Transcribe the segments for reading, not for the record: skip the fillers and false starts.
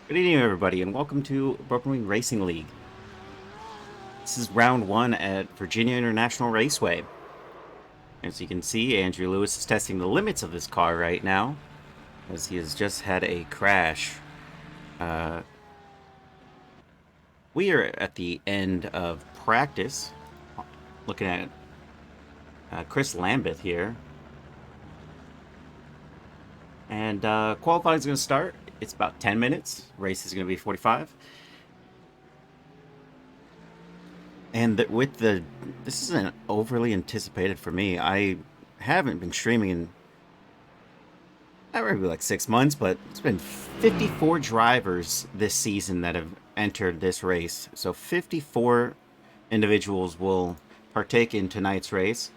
Good evening, everybody, and welcome to Broken Wing Racing League. This is round one at Virginia International Raceway. As you can see, Andrew Lewis is testing the limits of this car right now, as he has just had a crash. We are at the end of practice, looking at Chris Lambeth here. And qualifying is going to start. It's about 10 minutes. Race is going to be 45. And this isn't overly anticipated for me. I haven't been streaming in not really like 6 months, but it's been 54 drivers this season that have entered this race. So 54 individuals will partake in tonight's race.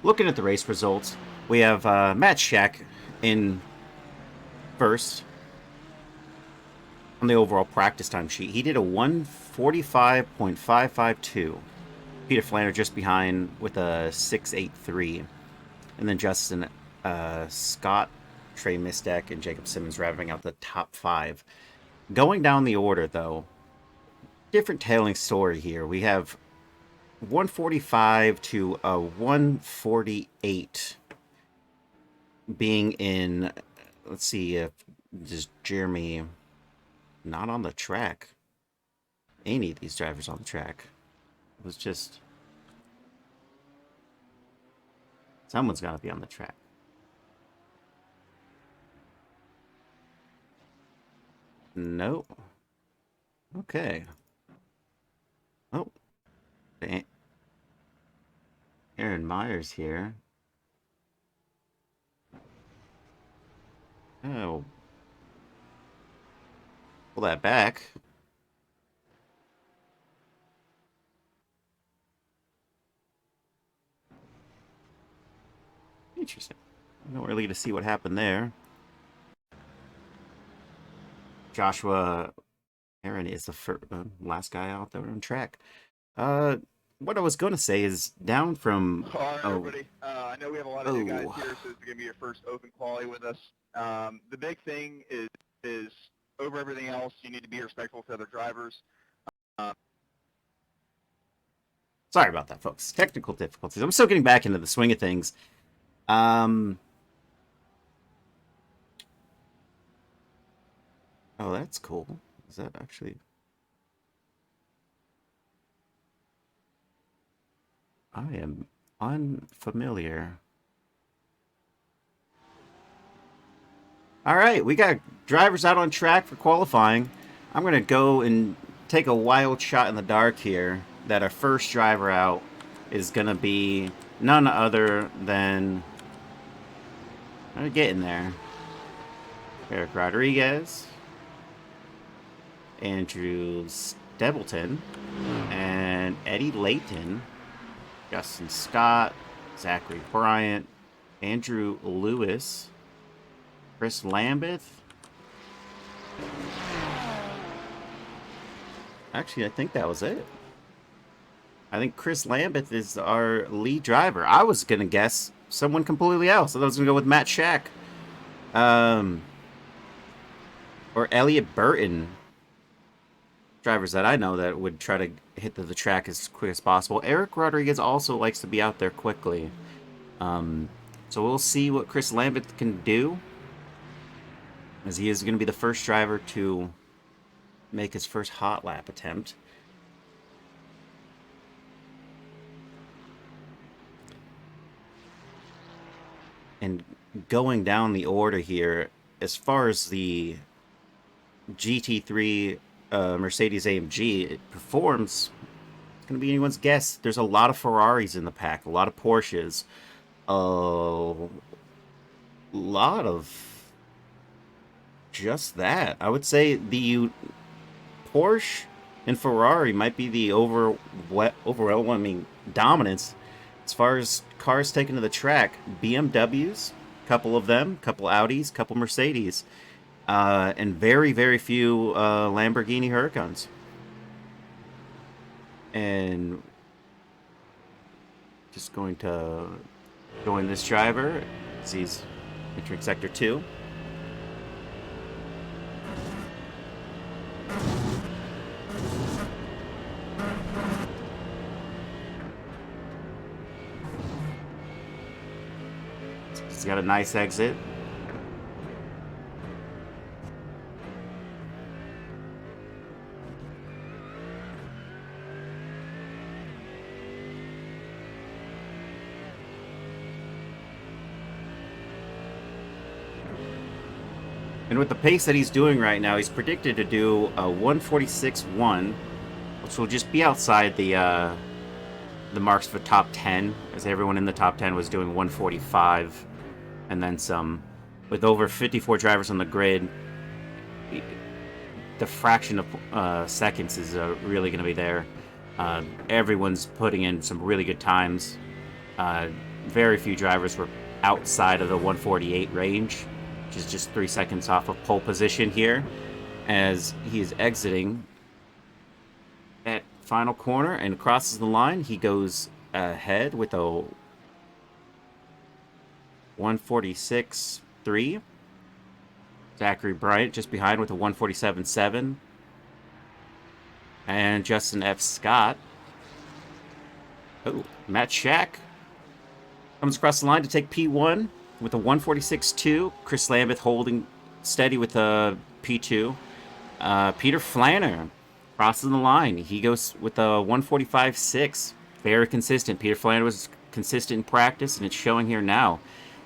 Looking at the race results, we have Matt Shack in first on the overall practice time sheet. He did a 1:45.552. Peter Flanner just behind with a 6:83. And then Justin Scott, Trey Mistek, and Jacob Simmons rounding out the top five. Going down the order, though, different tailing story here. We have 145 to a 148 being in, let's see if just Jeremy not on the track. Any of these drivers on the track. It was just someone's got to be on the track. Nope. Okay. Oh. Aaron Myers here. Oh. Pull that back. Interesting. I don't really get to see what happened there. Joshua Aaron is the last guy out there on track. What I was going to say is down from. All right, everybody. I know we have a lot of new guys here, so this is going to be your first open quali with us. The big thing is over everything else, you need to be respectful to other drivers. Sorry about that, folks. Technical difficulties. I'm still getting back into the swing of things. Oh, that's cool. Is that actually... I am unfamiliar. All right, we got drivers out on track for qualifying. I'm going to go and take a wild shot in the dark here that our first driver out is going to be none other than... I'm getting there. Eric Rodriguez, Andrew Stebleton, and Eddie Layton, Justin Scott, Zachary Bryant, Andrew Lewis, Chris Lambeth. Actually, I think that was it. I think Chris Lambeth is our lead driver. I was going to guess someone completely else. I was going to go with Matt Shack. Or Elliot Burton. Drivers that I know that would try to hit the track as quick as possible. Eric Rodriguez also likes to be out there quickly. So we'll see what Chris Lambeth can do, as he is going to be the first driver to make his first hot lap attempt. And going down the order here, as far as the GT3 Mercedes AMG, it performs. It's going to be anyone's guess. There's a lot of Ferraris in the pack, a lot of Porsches, a lot of just that. I would say the Porsche and Ferrari might be the overwhelming dominance as far as cars taken to the track. BMWs, couple of them, couple Audis, couple Mercedes. And very, very few Lamborghini Huracans. And just going to join this driver as he's entering Sector 2. He's got a nice exit. And with the pace that he's doing right now, he's predicted to do a 146.1, which will just be outside the marks for top 10, as everyone in the top 10 was doing 145 and then some. With over 54 drivers on the grid, the fraction of seconds is really going to be there. Everyone's putting in some really good times. Very few drivers were outside of the 148 range, which is just 3 seconds off of pole position here, as he is exiting at final corner and crosses the line. He goes ahead with a 146.3. Zachary Bryant just behind with a 147.7. And Justin F. Scott. Oh, Matt Shack comes across the line to take P1 with a 146.2. Chris Lambeth holding steady with a P2. Peter Flanner crosses the line. He goes with a 145.6. Very consistent. Peter Flanner was consistent in practice, and it's showing here now.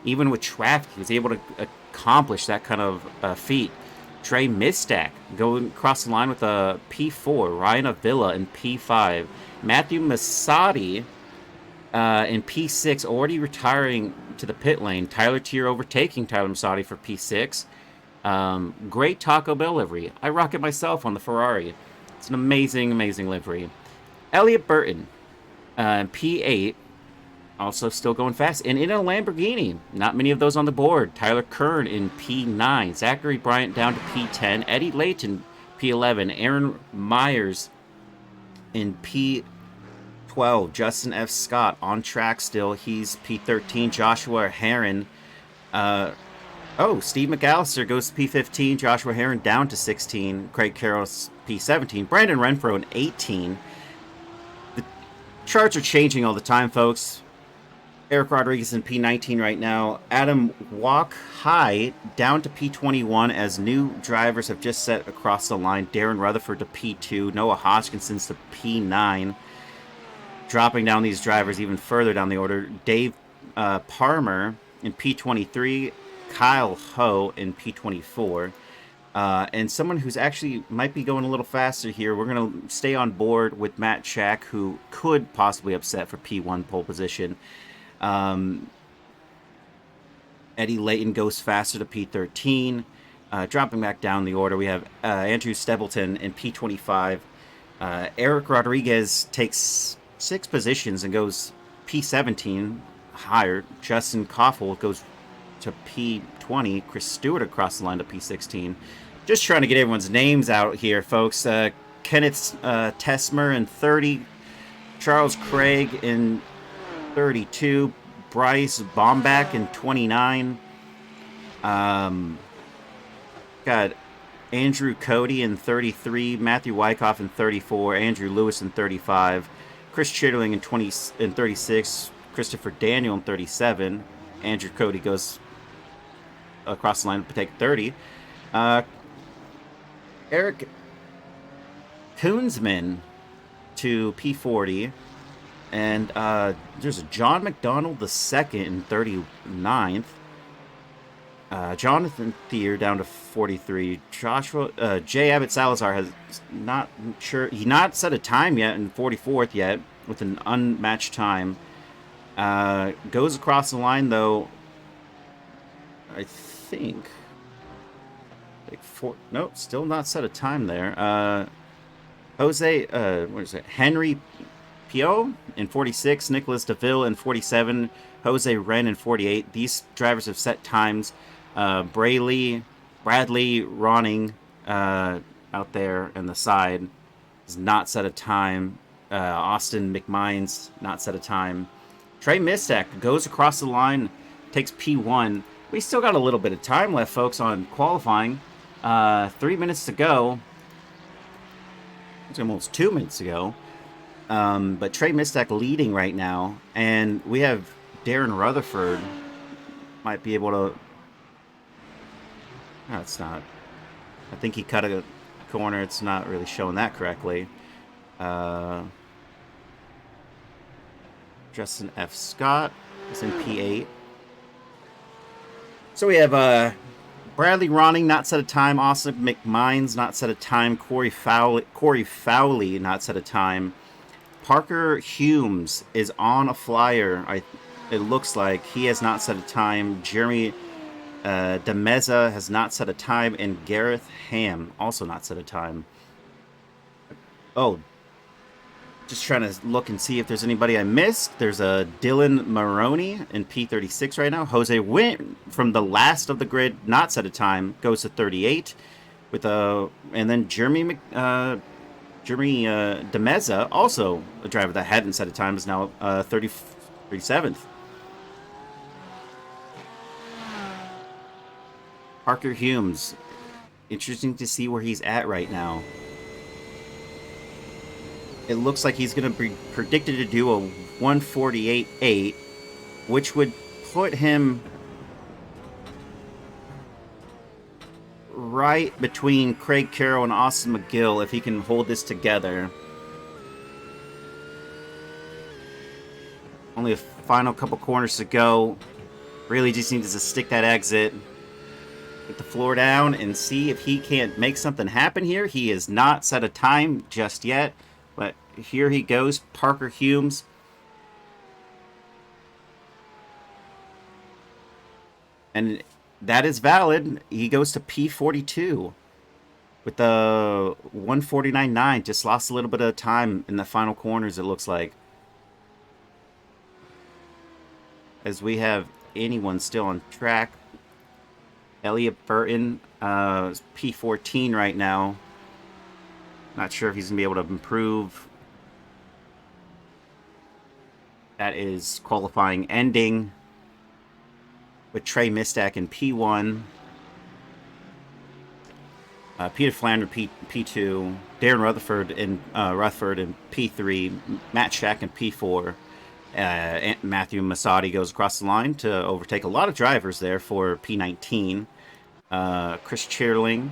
Even with traffic, he was able to accomplish that kind of feat. Trey Mistack going across the line with a P4. Ryan Avila in P5. Matthew Masadi in P6, already retiring to the pit lane. Tyler Tier overtaking Tyler Masadi for P6. Great Taco Bell livery. I rock it myself on the Ferrari. It's an amazing, amazing livery. Elliot Burton, P8, also still going fast. And in a Lamborghini, not many of those on the board. Tyler Kern in P9. Zachary Bryant down to P10. Eddie Layton, P11. Aaron Myers in P12. Justin F. Scott on track still. He's P13. Joshua Herron. Steve McAllister goes to P15. Joshua Herron down to 16. Craig Carroll's P17. Brandon Renfro in 18. The charts are changing all the time, folks. Eric Rodriguez in P19 right now. Adam Walk High down to P21 as new drivers have just set across the line. Darren Rutherford to P2. Noah Hodgkinson's to P9. Dropping down these drivers even further down the order. Dave Parmer in P23. Kyle Ho in P24. And someone who's actually might be going a little faster here. We're going to stay on board with Matt Shack, who could possibly upset for P1 pole position. Eddie Layton goes faster to P13. Dropping back down the order, we have Andrew Stebleton in P25. Eric Rodriguez takes 6 positions and goes P17 higher. Justin Koffel goes to P20. Chris Stewart across the line to P16. Just trying to get everyone's names out here, folks. Kenneth Tesmer in 30. Charles Craig in 32. Bryce Bombach in 29. Got Andrew Cody in 33. Matthew Wyckoff in 34. Andrew Lewis in 35. Chris Chitterling in 36. Christopher Daniel in 37. Andrew Cody goes across the line to take 30. Eric Koonsman to P40. And there's a John McDonald II in 39th. Jonathan Thier down to 43. Joshua Jay Abbott Salazar has not sure. He not set a time yet in 44th yet with an unmatched time. Goes across the line though. I think. Nope, still not set a time there. Jose, what is it? Henry Pio in 46, Nicholas DeVille in 47, Jose Wren in 48. These drivers have set times. Bradley Ronning out there on the side has not set a time. Austin McMines not set a time. Trey Mistack goes across the line, takes P1. We still got a little bit of time left, folks, on qualifying. 3 minutes to go. It's almost 2 minutes to go. But Trey Mistack leading right now. And we have Darren Rutherford might be able to... No, it's not. I think he cut a corner. It's not really showing that correctly. Justin F. Scott is in P8. So we have Bradley Ronning not set a time. Austin McMines not set a time. Corey Fowley not set a time. Parker Humes is on a flyer. It looks like he has not set a time. Jeremy DeMeza has not set a time, and Gareth Ham also not set a time. Oh, just trying to look and see if there's anybody I missed. There's a Dylan Maroney in P36 right now. Jose Wynn from the last of the grid, not set a time, goes to 38 with and then Jeremy DeMeza, also a driver that hadn't set a time, is now 37th. Parker Humes, interesting to see where he's at right now. It looks like he's going to be predicted to do a 148.8, which would put him right between Craig Carroll and Austin McGill if he can hold this together. Only a final couple corners to go. Really just needs to stick that exit, get the floor down, and see if he can't make something happen here. He has not set a time just yet, but here he goes, Parker Humes. And that is valid. He goes to P42 with the 149.9. Just lost a little bit of time in the final corners, it looks like. As we have anyone still on track. Elliot Burton, P14 right now. Not sure if he's going to be able to improve. That is qualifying ending with Trey Mistak in P1. Peter Flander P2. Darren Rutherford in P3. Matt Shack in P4. Matthew Masadi goes across the line to overtake a lot of drivers there for P19. Chris Cheerling,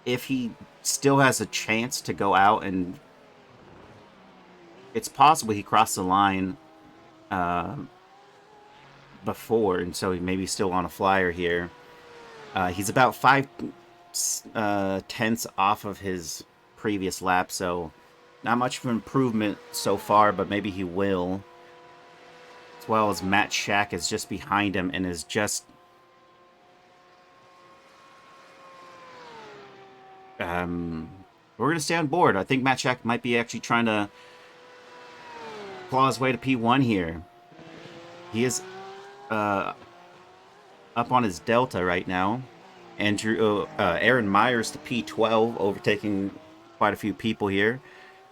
if he still has a chance to go out, and it's possible he crossed the line before, and so he may be still on a flyer here. He's about 5 tenths off of his previous lap, so not much of an improvement so far, but maybe he will. As well as Matt Shack is just behind him and is just... we're going to stay on board. I think Matt Shack might be actually trying to claw his way to P1 here. He is up on his Delta right now. Aaron Myers to P12, overtaking quite a few people here.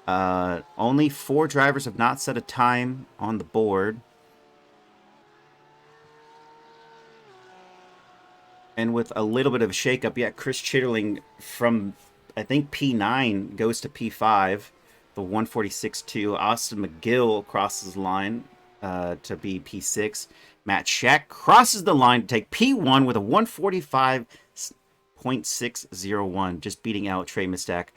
Only 4 drivers have not set a time on the board. And with a little bit of a shakeup, yeah, Chris Chitterling from, I think, P9 goes to P5. The 146.2. Austin McGill crosses the line to be P6. Matt Shack crosses the line to take P1 with a 145.601, just beating out Trey Mistak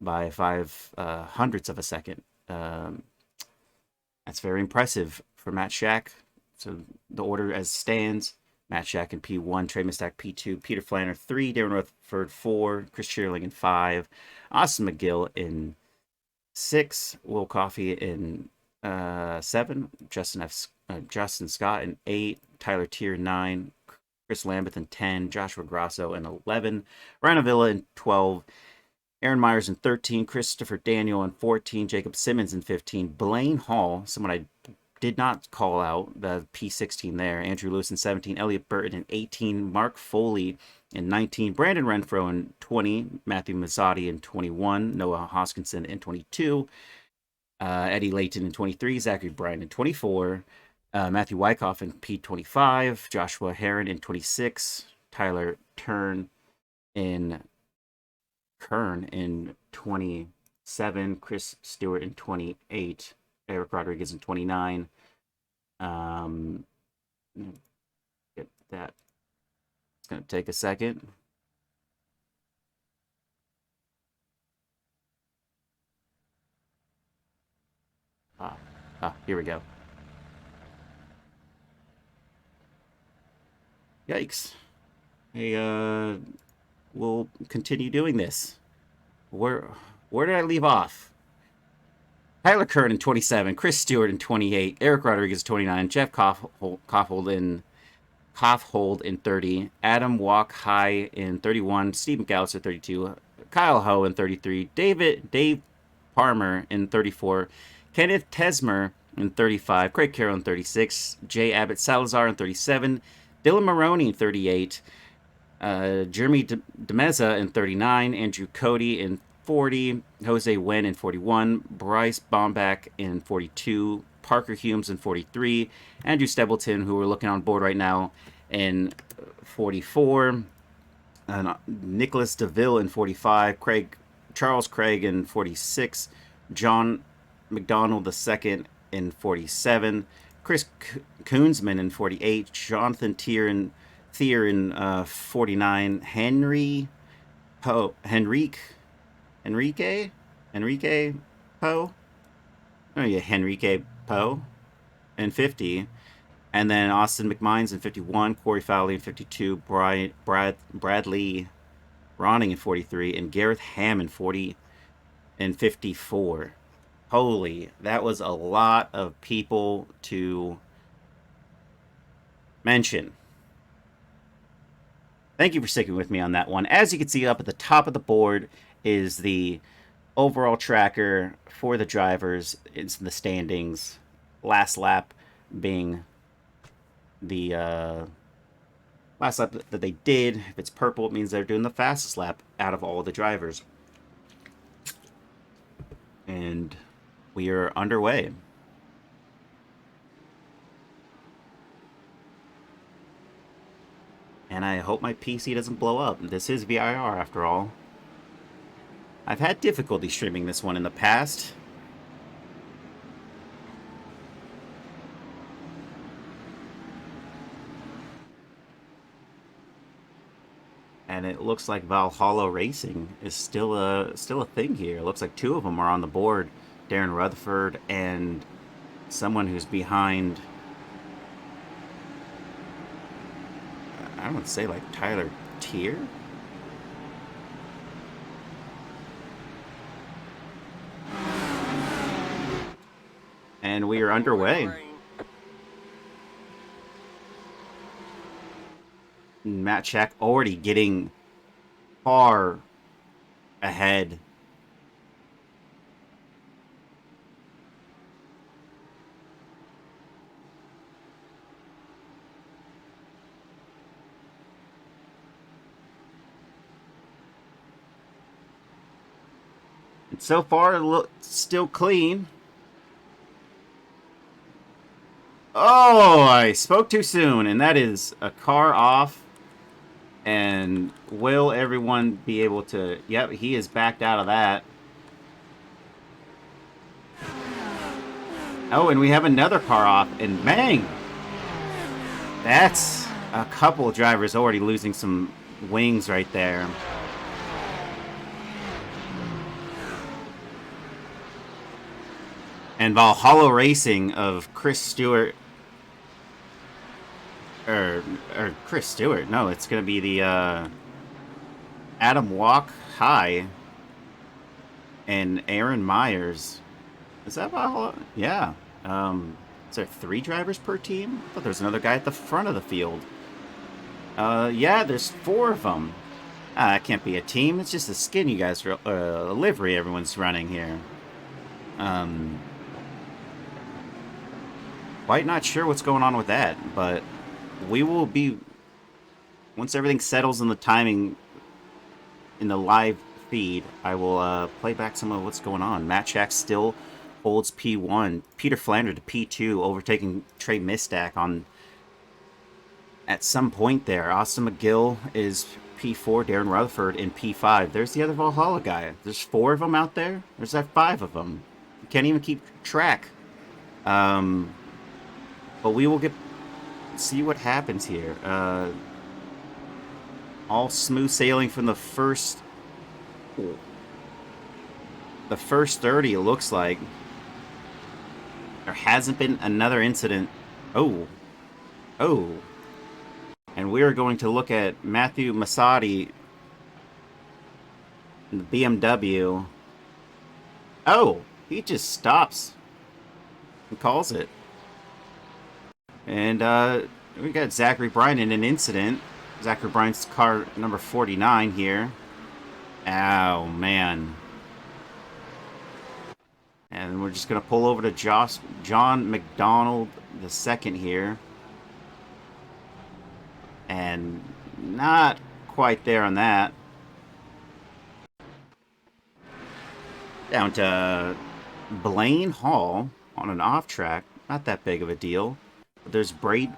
by 5 hundredths of a second. That's very impressive for Matt Shack. So the order as stands: Matt Shack in P1, Trey Mistak P2, Peter Flanner 3, Darren Rutherford 4, Chris Cheerling in 5, Austin McGill in 6, Will Coffey in 7, Justin Scott in 8, Tyler Tier 9, Chris Lambeth in 10, Joshua Grasso in 11, Ryan Avila in 12, Aaron Myers in 13, Christopher Daniel in 14, Jacob Simmons in 15, Blaine Hall, someone I did not call out, the P16 there, Andrew Lewis in 17, Elliot Burton in 18, Mark Foley in 19, Brandon Renfro in 20, Matthew Mazzotti in 21, Noah Hoskinson in 22, Eddie Layton in 23, Zachary Bryan in 24, Matthew Wyckoff in P25, Joshua Heron in 26, Tyler Kern in 27, Chris Stewart in 28, Eric Rodriguez in 29, Get that. It's going to take a second. Here we go. Yikes. Hey, we'll continue doing this. Where did I leave off? Tyler Kern in 27, Chris Stewart in 28, Eric Rodriguez 29, Jeff Koffhold in 30, Adam Walk High in 31, Steve McAllister 32, Kyle Ho in 33, Dave Palmer in 34, Kenneth Tesmer in 35, Craig Carroll in 36, Jay Abbott Salazar in 37, Dylan Maroney in 38, Jeremy DeMeza in 39, Andrew Cody in 40, Jose Wen in 41, Bryce Bombach in 42, Parker Humes in 43, Andrew Stebleton, who we're looking on board right now, in 44, Nicholas DeVille in 45, Charles Craig in 46, John McDonald II in 47, Chris Koonsman in 48, Jonathan Thier in 49, Henrique Poe in 50, and then Austin McMines in 51, Corey Fowley in 52, Bradley Ronning in 43, and Gareth Ham in 54. Holy, that was a lot of people to mention. Thank you for sticking with me on that one. As you can see up at the top of the board is the overall tracker for the drivers. It's the standings. Last lap being the last lap that they did. If it's purple, it means they're doing the fastest lap out of all the drivers. And we are underway. And I hope my PC doesn't blow up. This is VIR after all. I've had difficulty streaming this one in the past. And it looks like Valhalla Racing is still a thing here. It looks like two of them are on the board. Darren Rutherford and someone who's behind, I don't want to say like Tyler Tier. And we are underway. Matt Shack already getting far ahead. And so far, it looks still clean. Oh, I spoke too soon, and that is a car off. And will everyone be able to... Yep, he is backed out of that. Oh, and we have another car off, and bang! That's a couple of drivers already losing some wings right there. And Valhalla Racing of Chris Stewart... Or Chris Stewart. No, it's going to be the Adam Walk High and Aaron Myers. Is that Valhalla? Yeah. Is there 3 drivers per team? I thought there was another guy at the front of the field. Yeah, there's 4 of them. That can't be a team. It's just a skin you guys, a livery everyone's running here. Quite not sure what's going on with that, but we will be, once everything settles in the timing in the live feed, I will play back some of what's going on. Matt Shack still holds P1. Peter Flander to P2, overtaking Trey Mistack on at some point there. Austin McGill is P4, Darren Rutherford in P5. There's the other Valhalla guy. There's 4 of them out there. There's that 5 of them. You can't even keep track. But we will get see what happens here. All smooth sailing from the first 30, it looks like. There hasn't been another incident. Oh. And we're going to look at Matthew Masadi in the BMW. Oh, he just stops and calls it. And we got Zachary Bryan in an incident. Zachary Bryan's car number 49 here. Oh, man. And we're just going to pull over to John McDonald II here. And not quite there on that. Down to Blaine Hall on an off track. Not that big of a deal. But there's Bradley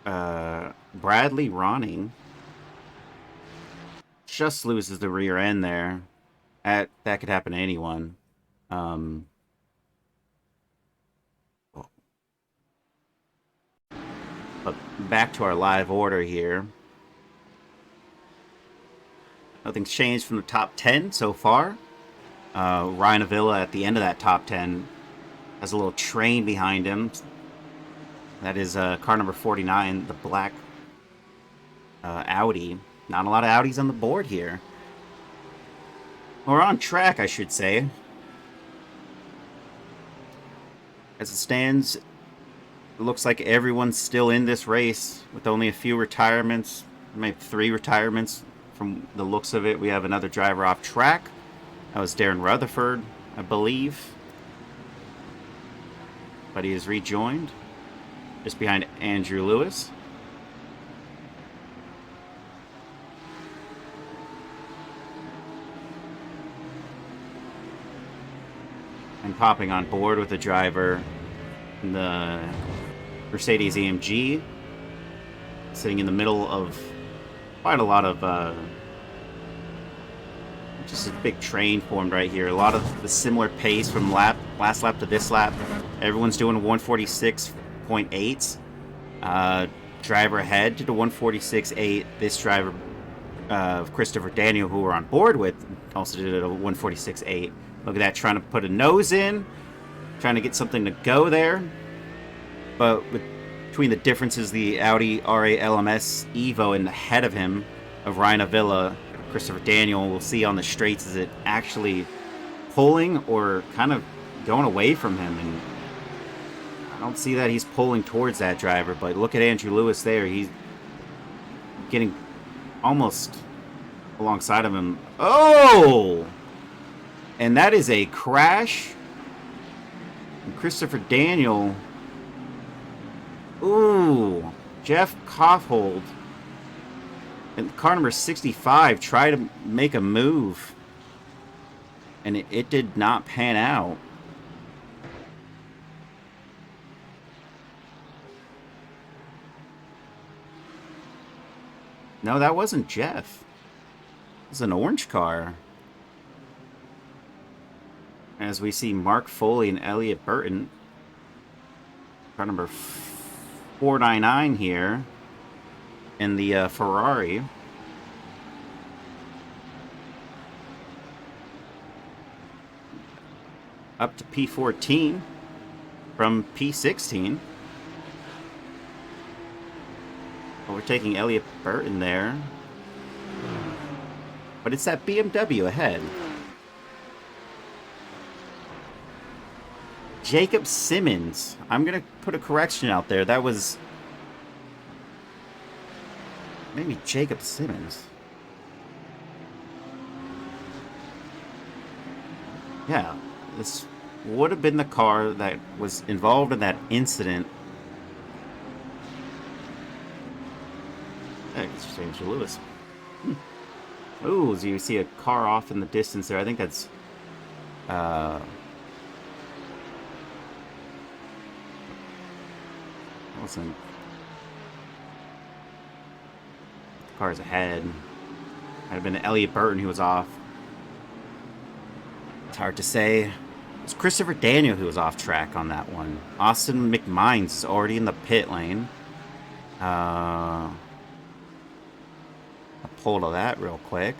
Ronning. Just loses the rear end there. That could happen to anyone. But back to our live order here. Nothing's changed from the top 10 so far. Ryan Avila at the end of that top 10 has a little train behind him. That is car number 49, the black Audi. Not a lot of Audis on the board here. Or on track, I should say. As it stands, it looks like everyone's still in this race with only a few retirements, maybe 3 retirements from the looks of it. We have another driver off track. That was Darren Rutherford, I believe. But he is rejoined just behind Andrew Lewis. And popping on board with the driver in the Mercedes AMG, sitting in the middle of quite a lot of just a big train formed right here. A lot of the similar pace from last lap to this lap. Everyone's doing 146.8. Driver ahead to the 146.8. This driver, Christopher Daniel, who we're on board with, also did it at a 146.8. Look at that, trying to put a nose in, trying to get something to go there. But between the differences, the Audi RA LMS Evo in the head of him, of Ryan Avila, Christopher Daniel, we'll see on the straights, is it actually pulling or kind of going away from him? And I don't see that he's pulling towards that driver, but look at Andrew Lewis there. He's getting almost alongside of him. Oh! And that is a crash. And Christopher Daniel. Ooh. Jeff Kaufhold. And car number 65 tried to make a move. And it did not pan out. No, that wasn't Jeff. It was an orange car. As we see Mark Foley and Elliot Burton. Car number 499 here. In the Ferrari. Up to P14 from P16. Overtaking Elliot Burton there. But it's that BMW ahead. Jacob Simmons. I'm going to put a correction out there. That was maybe Jacob Simmons. Yeah, this would have been the car that was involved in that incident. Hey, it's just Andrew Lewis. Ooh, so you see a car off in the distance there. I think that's listen. The car's ahead. Might have been Elliot Burton who was off. It's hard to say. It was Christopher Daniel who was off track on that one. Austin McMines is already in the pit lane. I'll pull to that real quick.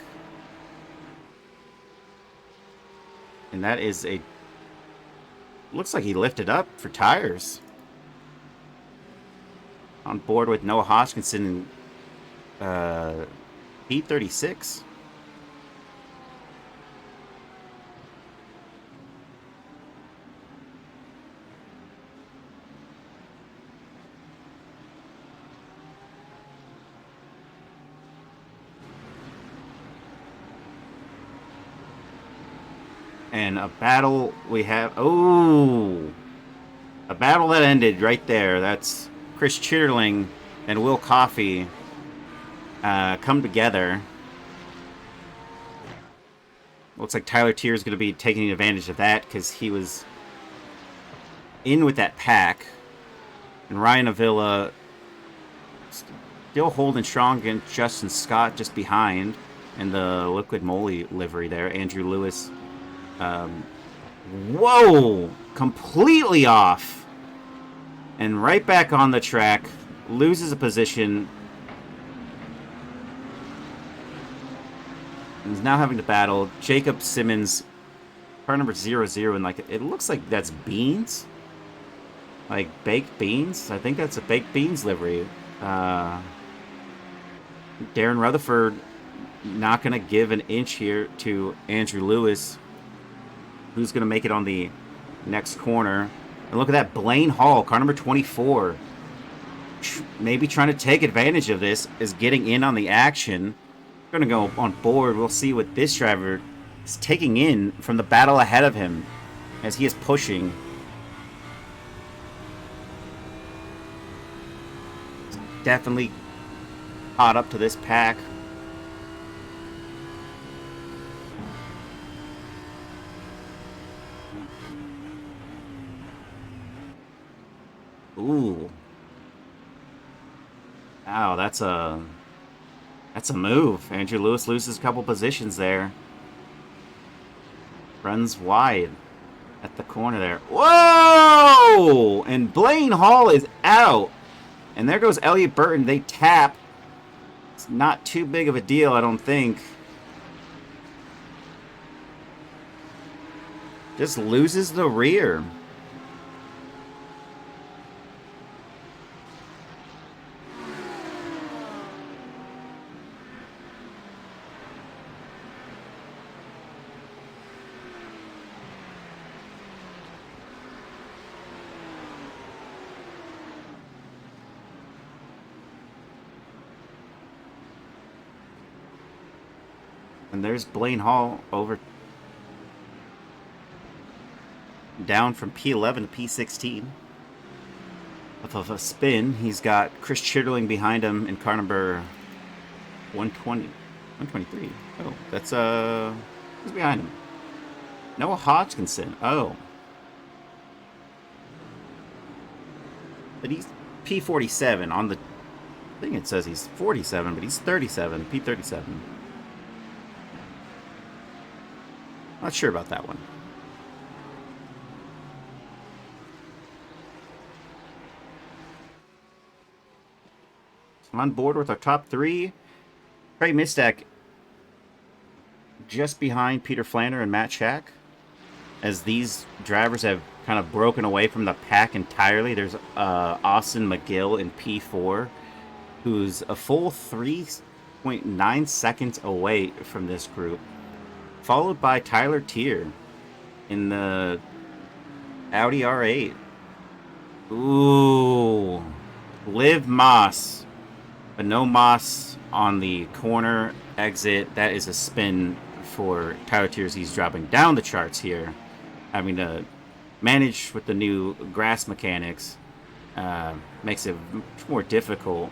And that is a... Looks like he lifted up for tires. On board with Noah Hodgkinson, P36. And a battle we have... Oh! A battle that ended right there. That's Chris Chitterling and Will Coffey come together. Looks like Tyler Tier is going to be taking advantage of that because he was in with that pack. And Ryan Avila still holding strong against Justin Scott just behind. And the Liquid Moly livery there. Andrew Lewis. Whoa! Completely off. And right back on the track. Loses a position. He's now having to battle Jacob Simmons. Car number 00. And like, it looks like that's beans. Like baked beans. I think that's a baked beans livery. Darren Rutherford not going to give an inch here to Andrew Lewis, who's going to make it on the next corner. And look at that, Blaine Hall, car number 24. Maybe trying to take advantage of this, is getting in on the action. Going to go on board. We'll see what this driver is taking in from the battle ahead of him as he is pushing. Definitely caught up to this pack. Ooh. Wow, that's a move. Andrew Lewis loses a couple positions there. Runs wide at the corner there. Whoa! And Blaine Hall is out. And there goes Elliot Burton. They tap. It's not too big of a deal, I don't think. Just loses the rear. And there's Blaine Hall over down from P11 to P16. Off of a spin, he's got Chris Chitterling behind him in car number 120, 123. Oh, that's who's behind him? Noah Hodgkinson. Oh, but he's P47 on the thing. It says he's 47, but he's 37. P37. Not sure about that one. On board with our top three. Trey Mistek just behind Peter Flanner and Matt Shack. As these drivers have kind of broken away from the pack entirely. There's Austin McGill in P4, who's a full 3.9 seconds away from this group. Followed by Tyler Tier in the Audi R8. Ooh. Liv Moss. But no Moss on the corner exit. That is a spin for Tyler Tiers. He's dropping down the charts here. Having to manage with the new grass mechanics. Makes it much more difficult.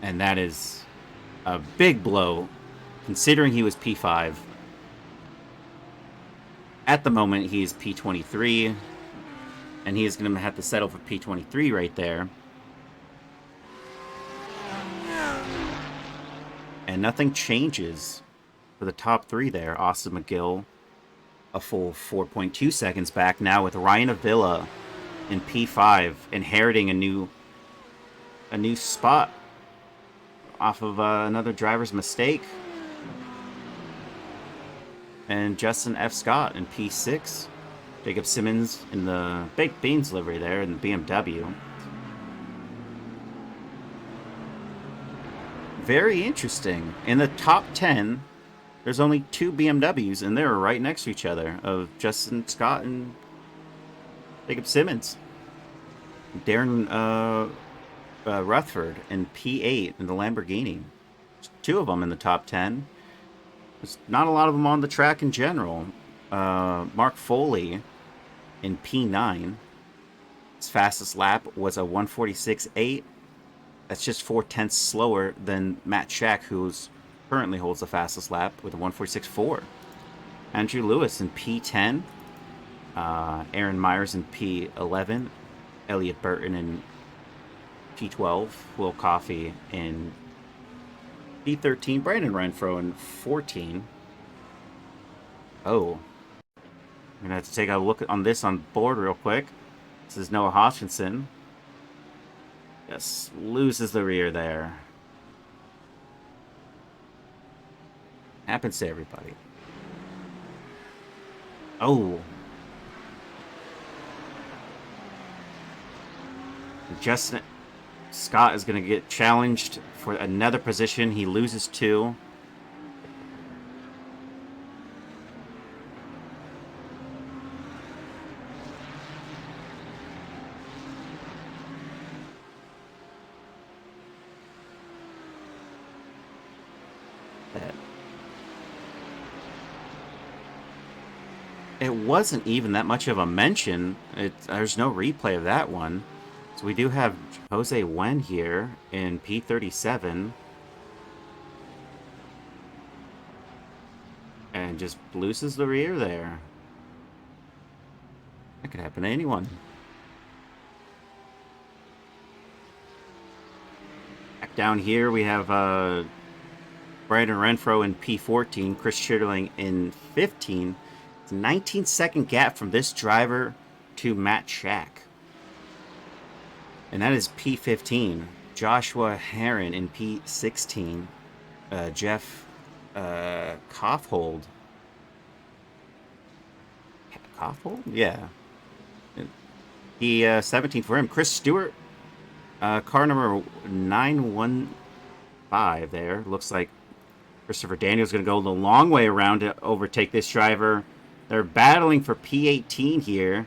And that is a big blow, considering he was P5. At the moment, he is P23. And he is going to have to settle for P23 right there. And nothing changes for the top three there. Austin McGill, a full 4.2 seconds back now with Ryan Avila in P5, inheriting a new a new spot off of another driver's mistake. And Justin F. Scott in P6. Jacob Simmons in the Baked Beans livery there in the BMW. Very interesting. In the top 10, there's only 2 BMWs, and they're right next to each other, of Justin Scott and Jacob Simmons. Darren Rutherford in P8 in the Lamborghini. There's 2 of them in the top 10. There's not a lot of them on the track in general. Mark Foley in P9. His fastest lap was a 146.8. That's just 0.4 slower than Matt Shack, who's currently holds the fastest lap with a 146.4. Andrew Lewis in P10. Aaron Myers in P11. Elliot Burton in P12. Will Coffey in P13. Brandon Renfro in 14. Oh. I'm going to have to take a look on this on board real quick. This is Noah Hoskinson. Yes, loses the rear there. Happens to everybody. Oh. Justin Scott is going to get challenged for another position. He loses 2. It wasn't even that much of a mention. There's no replay of that one. So we do have Jose Wen here in P37. And just loses the rear there. That could happen to anyone. Back down here we have Brandon Renfro in P14. Chris Schitterling in 15. 19-second gap from this driver to Matt Shack. And that is P15. Joshua Herron in P16. Jeff Kaufhold. Kaufhold? Yeah. He 17 for him. Chris Stewart. Car number 915 there. Looks like Christopher Daniels going to go the long way around to overtake this driver. They're battling for P18 here.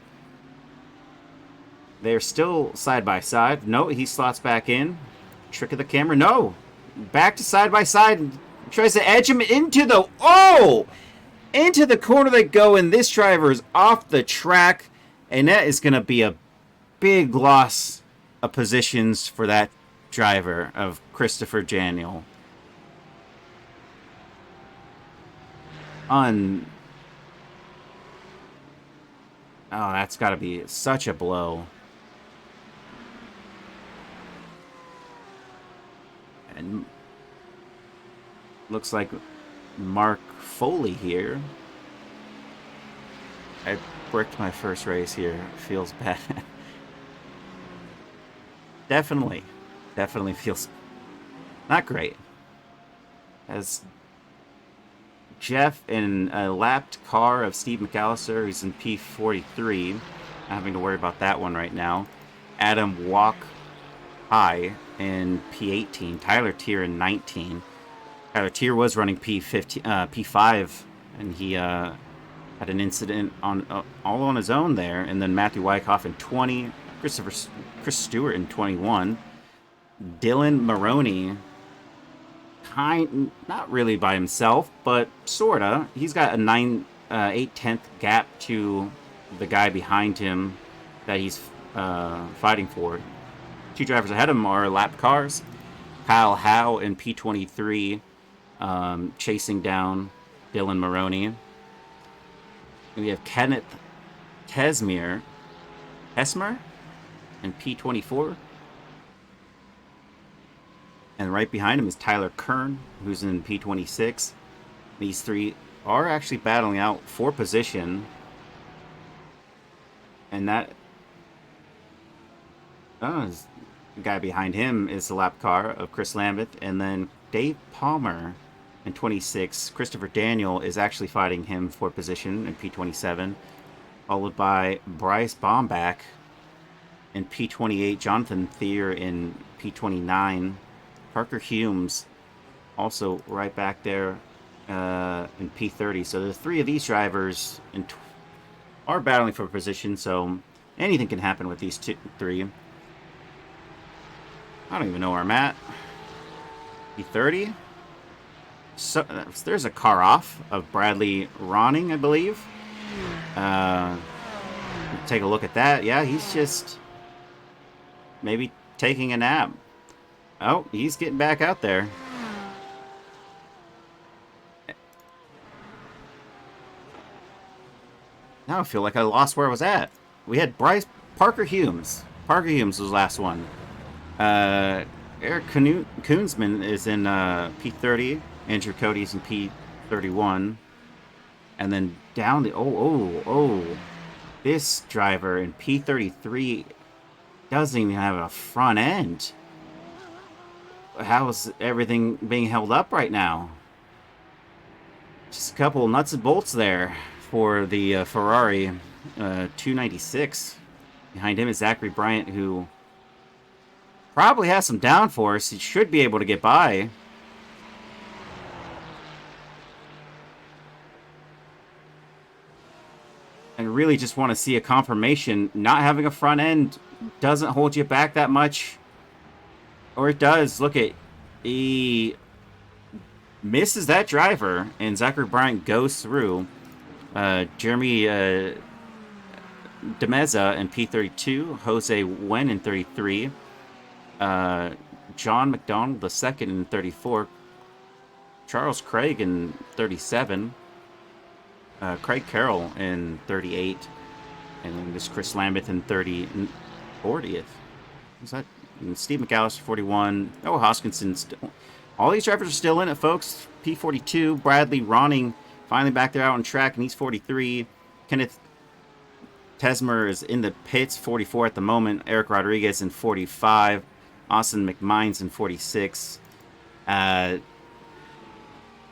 They're still side by side. No, he slots back in. Trick of the camera. No. Back to side by side. Tries to edge him into the... Oh! Into the corner they go, and this driver is off the track. And that is going to be a big loss of positions for that driver of Christopher Daniel. Oh, that's got to be such a blow. And looks like Mark Foley here. I bricked my first race here. Feels bad. Definitely feels not great. As Jeff in a lapped car of Steve McAllister, who's in P43. Not having to worry about that one right now. Adam Walk High in P18. Tyler Tier in 19. Tyler Tier was running P5, and he had an incident on all on his own there. And then Matthew Wyckoff in 20. Chris Stewart in 21. Dylan Maroney, not really by himself, but sorta. He's got a 8/10 gap to the guy behind him that he's fighting for. 2 drivers ahead of him are lapped cars. Kyle Howe in P23, chasing down Dylan Maroney. And we have Kenneth Hesmer in P24. And right behind him is Tyler Kern, who's in P26. These 3 are actually battling out for position. And that The guy behind him is the lap car of Chris Lambeth, and then Dave Palmer in 26. Christopher Daniel is actually fighting him for position in P27, followed by Bryce Bombach in P28, Jonathan Thier in P29, Parker Humes also right back there in P30. So the three of these drivers are battling for position, so anything can happen with these three. I don't even know where I'm at. P30? So, there's a car off of Bradley Ronning, I believe. Take a look at that. Yeah, he's just maybe taking a nap. Oh, he's getting back out there. Now I feel like I lost where I was at. We had Parker Humes. Parker Humes was the last one. Eric Koonsman is in P30. Andrew Cody's in P31. And then down the... This driver in P33 doesn't even have a front end. How is everything being held up right now? Just a couple nuts and bolts there for the Ferrari 296. Behind him is Zachary Bryant, who probably has some downforce. He should be able to get by. I really just want to see a confirmation. Not having a front end doesn't hold you back that much. Or it does. Look at... He misses that driver, and Zachary Bryant goes through. Jeremy Demeza in P32. Jose Wen in 33. John McDonald II in 34. Charles Craig in 37. Craig Carroll in 38. And then this Chris Lambeth in 40th. What's that? And Steve McAllister, 41. Oh, Hoskinson. All these drivers are still in it, folks. P42. Bradley Ronning finally back there out on track, and he's 43. Kenneth Tesmer is in the pits, 44 at the moment. Eric Rodriguez in 45. Austin McMines in 46.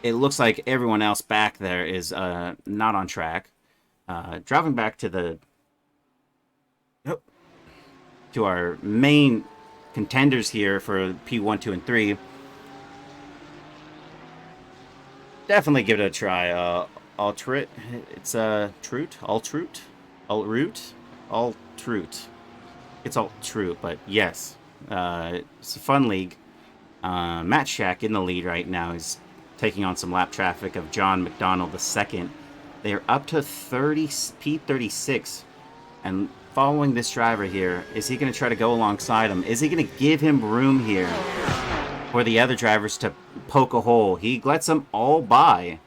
It looks like everyone else back there is not on track. Driving back to our main contenders here for P1, 2, and 3. Definitely give it a try. Altrut. It's Altrut. It's Altrut, but yes. It's a fun league. Matt Shack in the lead right now. He's taking on some lap traffic of John McDonald II. They are up to P36. And following this driver here, is he going to try to go alongside him? Is he going to give him room here for the other drivers to poke a hole? He lets them all by.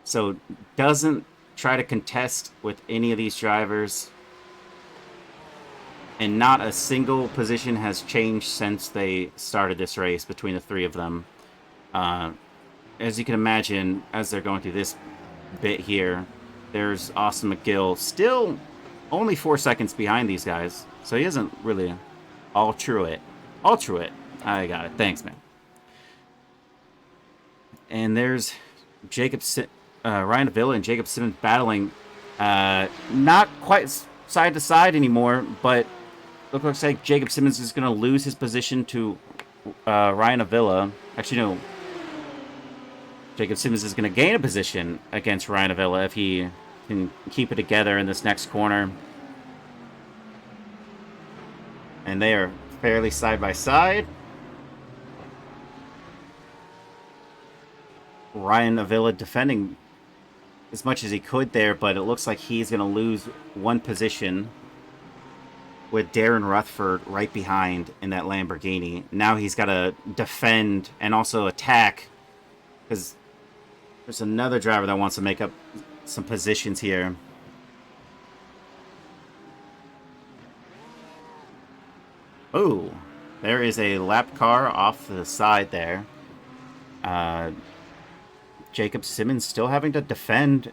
So doesn't try to contest with any of these drivers. And not a single position has changed since they started this race between the three of them. As you can imagine, as they're going through this bit here, there's Austin McGill still only 4 seconds behind these guys. So he isn't really Altruit. I got it. Thanks, man. And there's Ryan Avila and Jacob Simmons battling. Not quite side to side anymore, but looks like Jacob Simmons is going to lose his position to Ryan Avila. Actually, no. Jacob Simmons is going to gain a position against Ryan Avila if he can keep it together in this next corner. And they are fairly side by side. Ryan Avila defending as much as he could there, but it looks like he's going to lose one position with Darren Rutherford right behind in that Lamborghini. Now he's got to defend and also attack, because there's another driver that wants to make up some positions here. Oh, there is a lap car off to the side there. Jacob Simmons still having to defend,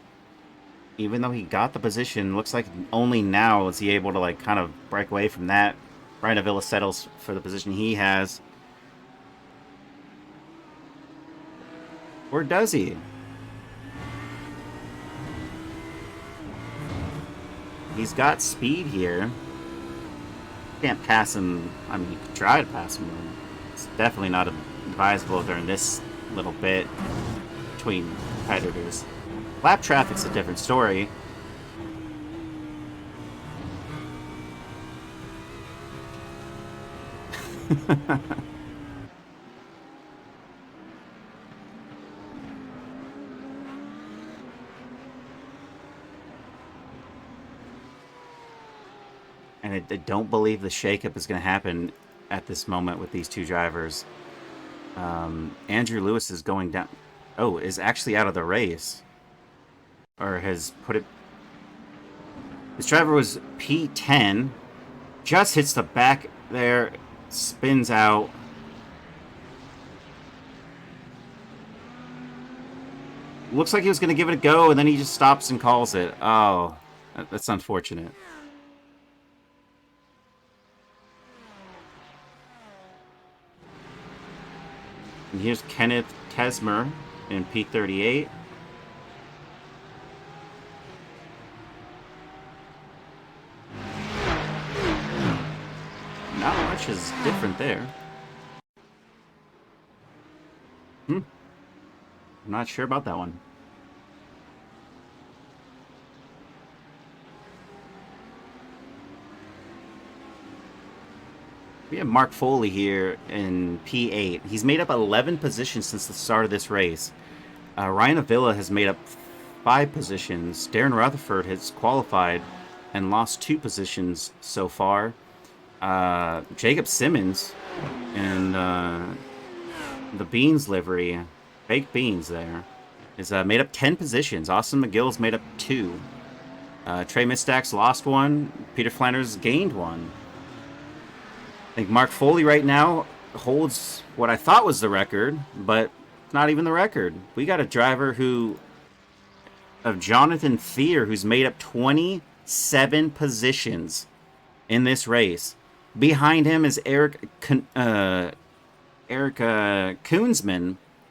even though he got the position. Looks like only now is he able to kind of break away from that Ryan Avila settles for the position he has. Or does he? He's got speed here. Can't pass him. I mean, you could try to pass him. It's definitely not advisable during this little bit between competitors. Lap traffic's a different story. And I don't believe the shakeup is going to happen at this moment with these two drivers. Andrew Lewis is going down. Oh, is actually out of the race. Or has put it... This driver was P10. Just hits the back there. Spins out. Looks like he was going to give it a go, and then he just stops and calls it. Oh, that's unfortunate. And here's Kenneth Tesmer in P38. Not much is different there. I'm not sure about that one. We have Mark Foley here in P8. He's made up 11 positions since the start of this race. Ryan Avila has made up 5 positions. Darren Rutherford has qualified and lost 2 positions so far. Jacob Simmons in the Beans livery, baked beans there, is made up 10 positions. Austin McGill's made up 2. Trey Mistack's lost 1. Peter Flanders gained 1. I think Mark Foley right now holds what I thought was the record, but not even the record. We got a driver of Jonathan Thier, who's made up 27 positions in this race. Behind him is Eric Koonsman,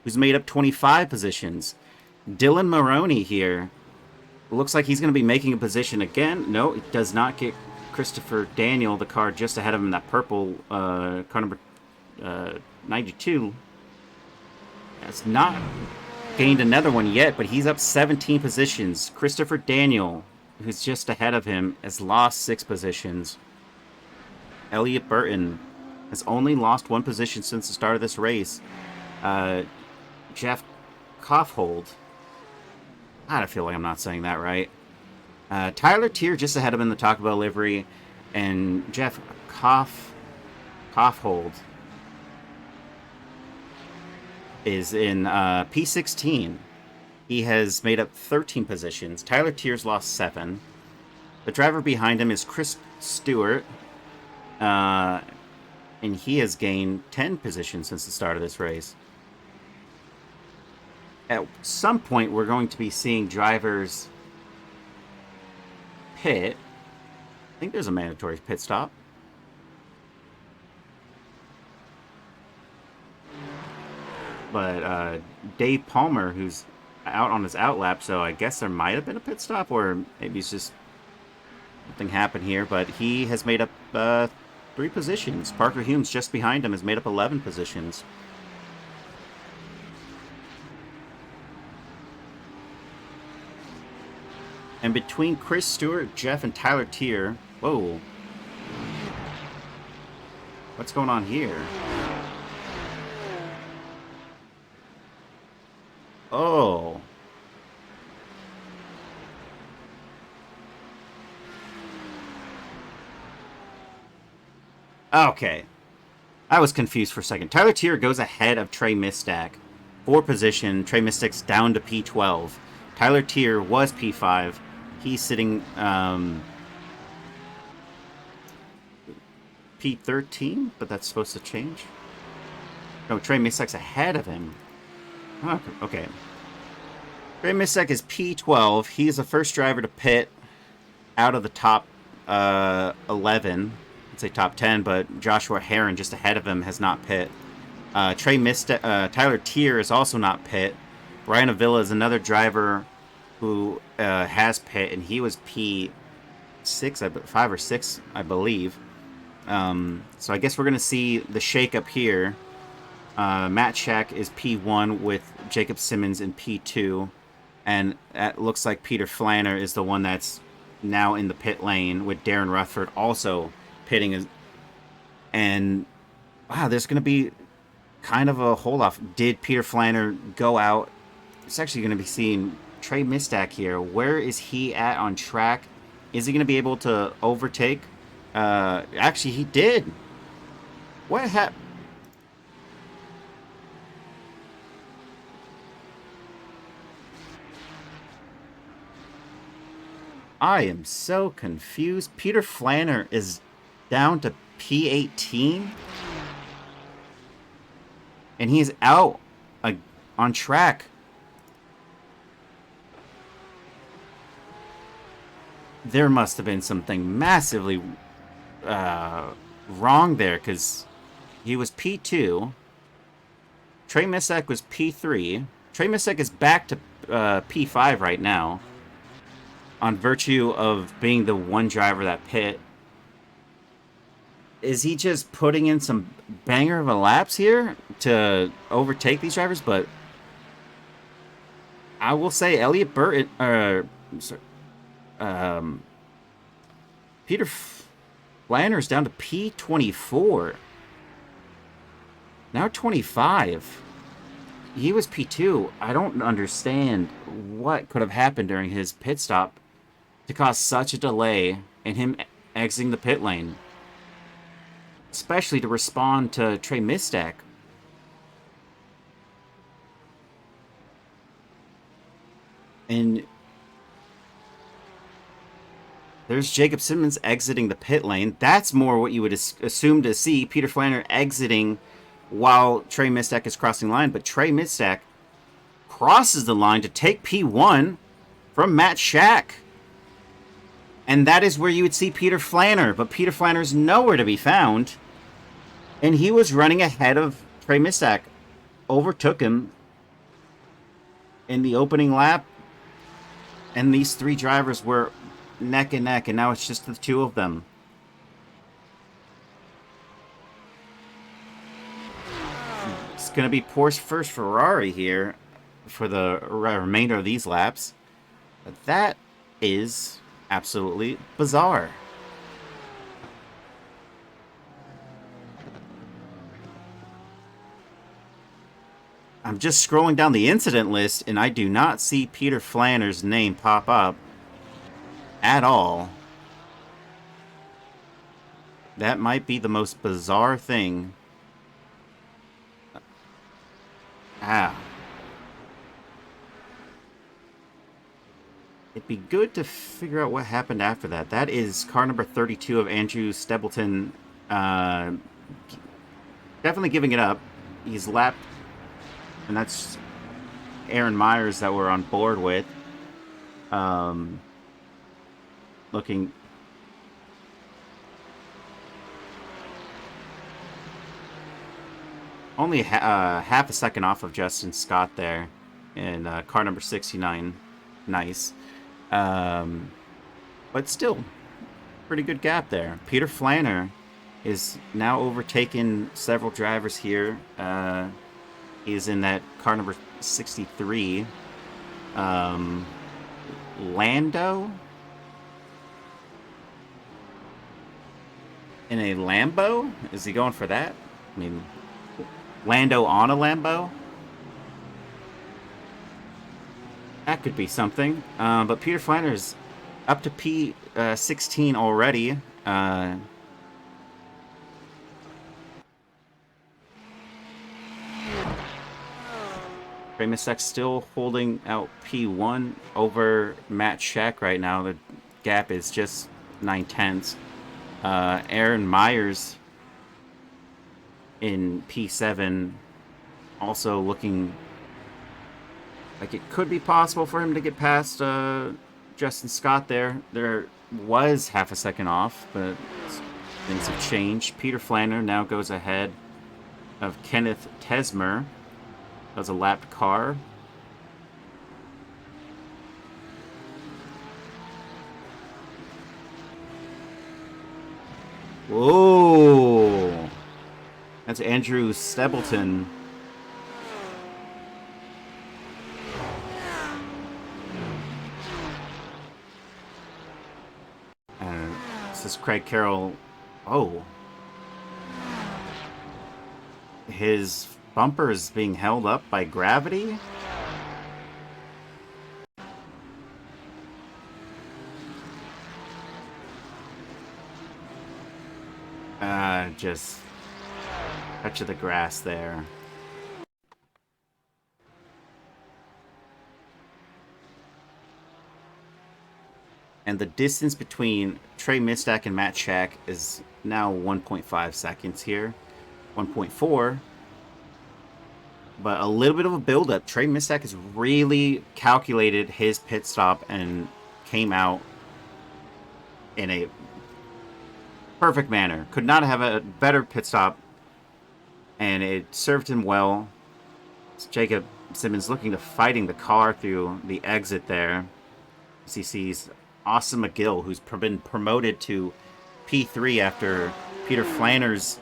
who's made up 25 positions. Dylan Maroney here. Looks like he's going to be making a position again. No, it does not get Christopher Daniel, the car just ahead of him, that purple car number 92. Has not gained another one yet, but he's up 17 positions. Christopher Daniel, who's just ahead of him, has lost 6 positions. Elliot Burton has only lost 1 position since the start of this race. Jeff Kaufhold. I feel like I'm not saying that right. Tyler Tier just ahead of him in the Taco Bell livery, and Jeff Kaufhold is in P16. He has made up 13 positions. Tyler Tier's lost 7. The driver behind him is Chris Stewart, and he has gained 10 positions since the start of this race. At some point, we're going to be seeing drivers pit. I think there's a mandatory pit stop. But Dave Palmer, who's out on his outlap, so I guess there might have been a pit stop, or maybe it's just something happened here, but he has made up 3 positions. Parker Humes just behind him has made up 11 positions. And between Chris Stewart, Jeff, and Tyler Tier... Whoa. What's going on here? Oh. Okay. I was confused for a second. Tyler Tier goes ahead of Trey Mistack. 4 position. Trey Mistack's down to P12. Tyler Tier was P5. He's sitting P13, but that's supposed to change. No, Trey Mistack's ahead of him. Oh, okay. Trey Mistack is P12. He's the first driver to pit out of the top 11. I'd say top 10, but Joshua Herron just ahead of him has not pit. Tyler Tier is also not pit. Brian Avila is another driver who has pit, and he was P6, 5 or 6, I believe. So I guess we're going to see the shakeup here. Matt Shack is P1 with Jacob Simmons in P2. And that looks like Peter Flanner is the one that's now in the pit lane with Darren Rutherford also pitting. And wow, there's going to be kind of a hold-off. Did Peter Flanner go out? It's actually going to be seeing Trey Mistack here. Where is he at on track? Is he going to be able to overtake? Actually, he did. What happened? I am so confused. Peter Flanner is down to P18. And he is out on track. There must have been something massively wrong there, because he was P2. Trey Misak was P3. Trey Misak is back to P5 right now, on virtue of being the one driver that pit. Is he just putting in some banger of a laps here to overtake these drivers? But I will say Elliott Burton, Peter Flanner is down to P24. Now 25. He was P2. I don't understand what could have happened during his pit stop to cause such a delay in him exiting the pit lane. Especially to respond to Trey Mistack. And there's Jacob Simmons exiting the pit lane. That's more what you would assume to see. Peter Flanner exiting while Trey Mistack is crossing the line. But Trey Mistack crosses the line to take P1 from Matt Shack. And that is where you would see Peter Flanner. But Peter Flanner is nowhere to be found. And he was running ahead of Trey Mistack. Overtook him in the opening lap. And these three drivers were neck and neck. And now it's just the two of them. It's going to be Porsche first Ferrari here for the remainder of these laps. But that is absolutely bizarre. I'm just scrolling down the incident list, and I do not see Peter Flanner's name pop up at all. That might be the most bizarre thing. It'd be good to figure out what happened after that. That is car number 32 of Andrew Stebleton. Definitely giving it up. He's lapped. And that's Aaron Myers that we're on board with. Looking. Only half a second off of Justin Scott there. In car number 69. Nice. But still, pretty good gap there. Peter Flanner is now overtaken several drivers here. He's in that car number 63. Lando? In a Lambo? Is he going for that? I mean, Lando on a Lambo? That could be something. But Peter Flanner is up to P16 already. Trey Mistack still holding out P1 over Matt Shack right now. The gap is just 9/10. Aaron Myers in P7 also looking like it could be possible for him to get past Justin Scott there. There was half a second off, but Things have changed. Peter Flanner now goes ahead of Kenneth Tesmer. That was a lapped car. Whoa! That's Andrew Stebleton. This is Craig Carroll. Oh. His bumper is being held up by gravity? Just touch of the grass there. And the distance between Trey Mistak and Matt Shack is now 1.5 seconds here. 1.4. But a little bit of a buildup. Trey Mistak has really calculated his pit stop and came out in a perfect manner. Could not have a better pit stop, and it served him well. It's Jacob Simmons looking to fighting the car through the exit there. As he sees Austin McGill, who's been promoted to P3 after Peter Flanner's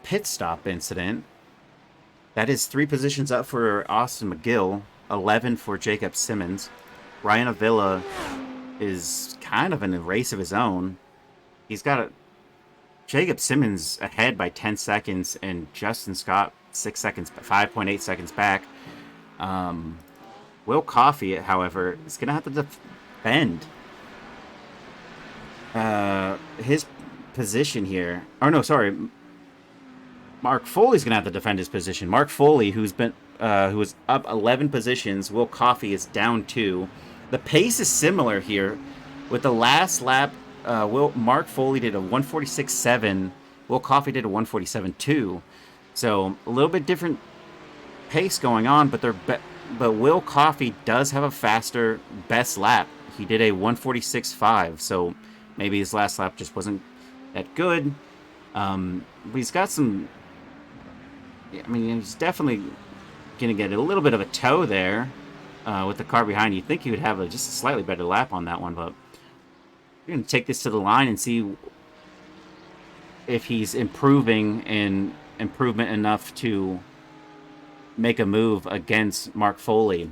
pit stop incident. That is 3 positions up for Austin McGill, 11 for Jacob Simmons. Ryan Avila is kind of in a race of his own. He's got Jacob Simmons ahead by 10 seconds and Justin Scott 6 seconds, 5.8 seconds back. Will Coffey, however, is going to have to defend his position here. Oh, no, sorry. Mark Foley's going to have to defend his position. Mark Foley, who was up 11 positions. Will Coffey is down 2. The pace is similar here. With the last lap, Mark Foley did a 146.7. Will Coffey did a 147.2. So a little bit different pace going on, but but Will Coffey does have a faster best lap. He did a 146.5. So maybe his last lap just wasn't that good. But he's got some. I mean, he's definitely going to get a little bit of a toe there with the car behind. You'd think he would have just a slightly better lap on that one, but we're going to take this to the line and see if he's improvement enough to make a move against Mark Foley.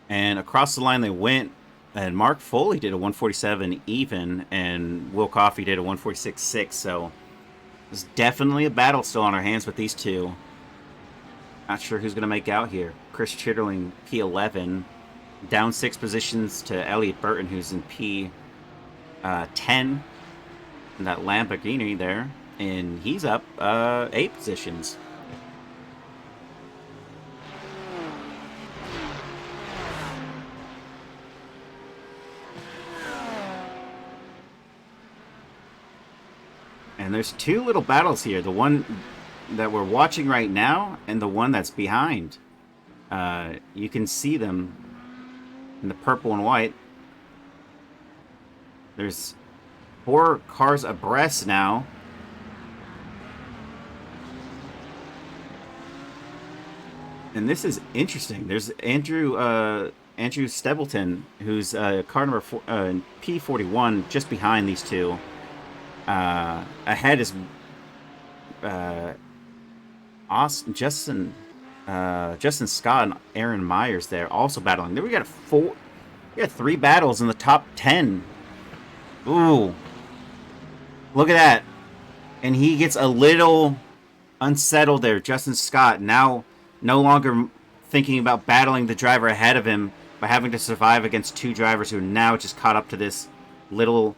And across the line they went, and Mark Foley did a 147 even, and Will Coffey did a 146.6. So there's definitely a battle still on our hands with these two. Not sure who's going to make out here. Chris Chitterling, P11, down 6 positions to Elliot Burton, who's in P10, in that Lamborghini there, and he's up 8 positions. And there's 2 little battles here. The one that we're watching right now and the one that's behind. You can see them in the purple and white. There's 4 cars abreast now. And this is interesting. There's Andrew Stebleton, who's car number P41, just behind these 2. Ahead is Justin Scott and Aaron Myers there, also battling. Then we got 3 battles in the top 10. Ooh, look at that! And he gets a little unsettled there. Justin Scott now no longer thinking about battling the driver ahead of him, by having to survive against 2 drivers who are now just caught up to this little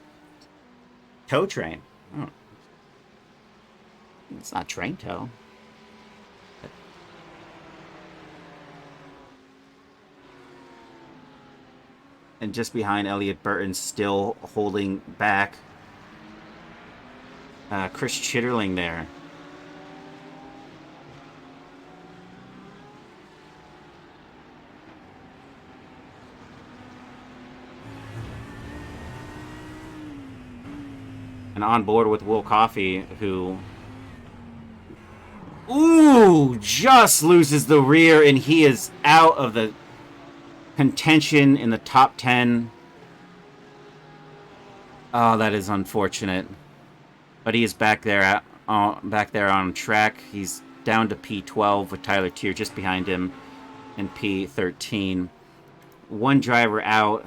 tow train. Oh. It's not train tow. And just behind Elliot Burton, still holding back Chris Chitterling there. and on board with Will Coffey, who... Ooh! Just loses the rear, and he is out of the contention in the top 10. Oh, that is unfortunate. But he is back there on track. He's down to P12 with Tyler Tier just behind him in P13. One driver out.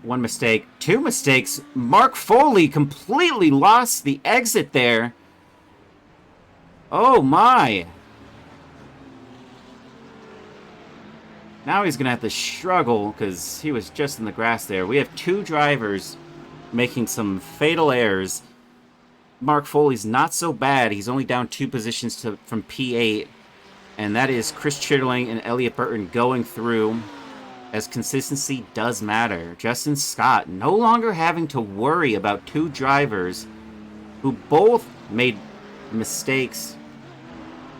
One mistake. Two mistakes. Mark Foley completely lost the exit there. Oh my. Now he's going to have to struggle because he was just in the grass there. We have two drivers making some fatal errors. Mark Foley's not so bad. He's only down 2 positions from P8. And that is Chris Chitterling and Elliott Burton going through, as consistency does matter. Justin Scott no longer having to worry about 2 drivers who both made mistakes.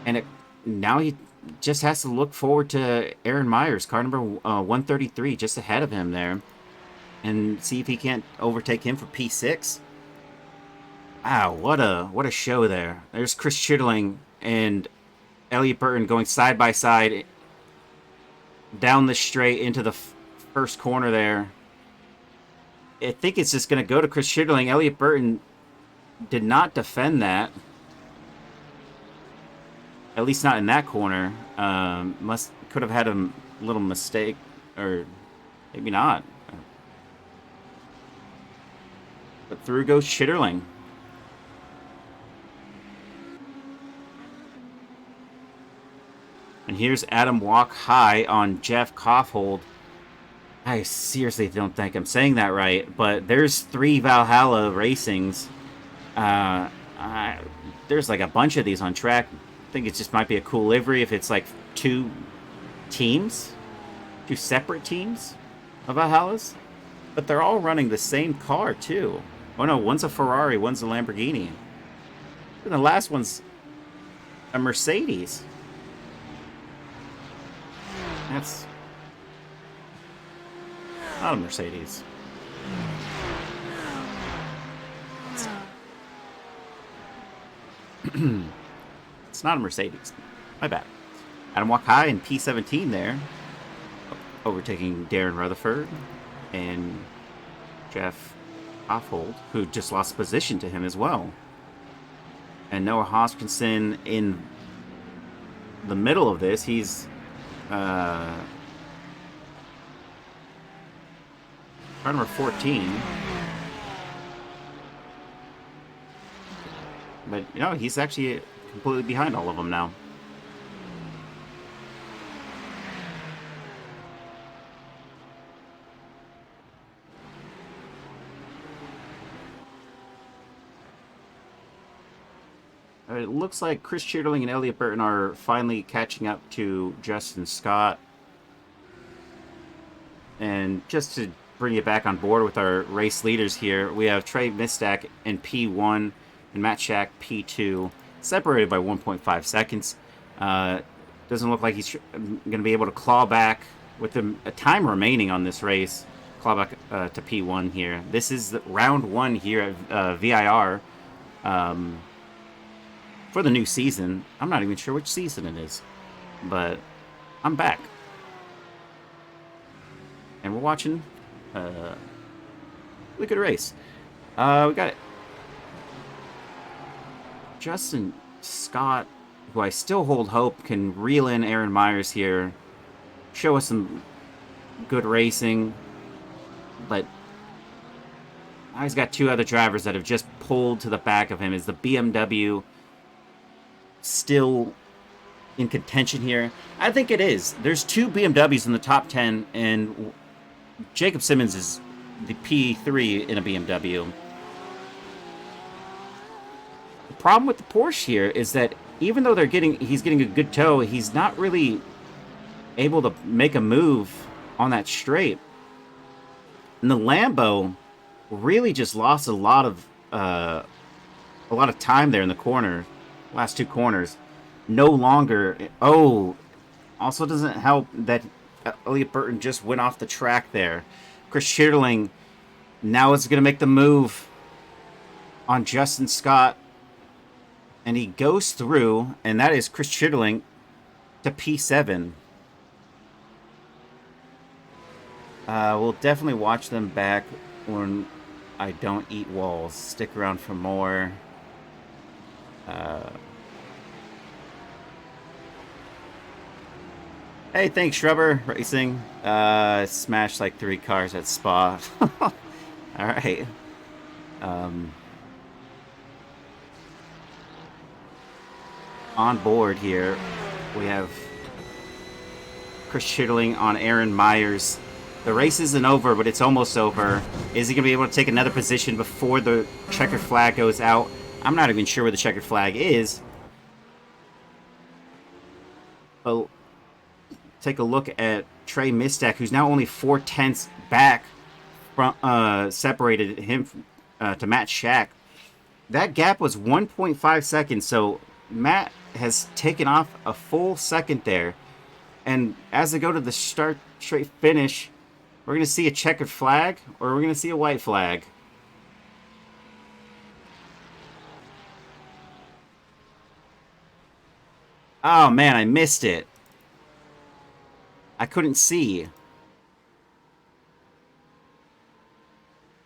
And now he just has to look forward to Aaron Myers, car number 133, just ahead of him there. And see if he can't overtake him for P6. Wow, what a show there. There's Chris Chitterling and Elliott Burton going side by side down the straight into the first corner there. I think it's just going to go to Chris Chitterling. Elliott Burton did not defend that. At least not in that corner. Could have had a little mistake, or maybe not. But through goes Chitterling. And here's Adam Walk high on Jeff Kaufhold. I seriously don't think I'm saying that right, but there's 3 Valhalla racings. There's like a bunch of these on track. I think it just might be a cool livery if it's like 2 teams, 2 separate teams of Valhallas. But they're all running the same car too. Oh no, one's a Ferrari, one's a Lamborghini. And the last one's a Mercedes. That's not a Mercedes. It's not a Mercedes. My bad. Adam Walk high in P17 there. Overtaking Darren Rutherford and Jeff Kaufhold, who just lost position to him as well. And Noah Hoskinson in the middle of this. He's car number 14. But, you know, he's actually completely behind all of them now. It looks like Chris Chitterling and Elliott Burton are finally catching up to Justin Scott. And just to bring you back on board with our race leaders here, we have Trey Mistack in P1 and Matt Shack P2, separated by 1.5 seconds. Doesn't look like he's going to be able to claw back with a time remaining on this race. Claw back to P1 here. This is round 1 here at VIR. For the new season. I'm not even sure which season it is, but I'm back. And we're watching a really good race. We got Justin Scott, who I still hold hope can reel in Aaron Myers here, show us some good racing, but now he's got 2 other drivers that have just pulled to the back of him. Is the BMW still in contention here? I think it is. There's 2 BMWs in the top 10, and Jacob Simmons is the P3 in a BMW. The problem with the Porsche here is that even though he's getting a good tow, he's not really able to make a move on that straight. And the Lambo really just lost a lot of time there in the corner. Last 2 corners. No longer. Oh, also doesn't help that Elliott Burton just went off the track there. Chris Chitterling now is going to make the move on Justin Scott, and he goes through, and that is Chris Chittling to P7. We'll definitely watch them back when I don't eat walls. Stick around for more. Hey, thanks, Shrubber Racing. Smashed like 3 cars at Spa. Alright. On board here, we have Chris Chittling on Aaron Myers. The race isn't over, but it's almost over. Is he going to be able to take another position before the checkered flag goes out? I'm not even sure where the checkered flag is. But take a look at Trey Mistek, who's now only 4/10 back from separated him to Matt Shack. That gap was 1.5 seconds, so Matt has taken off a full second there. And as they go to the start straight finish, we're going to see a checkered flag, or we're going to see a white flag. Oh man, I missed it. I couldn't see.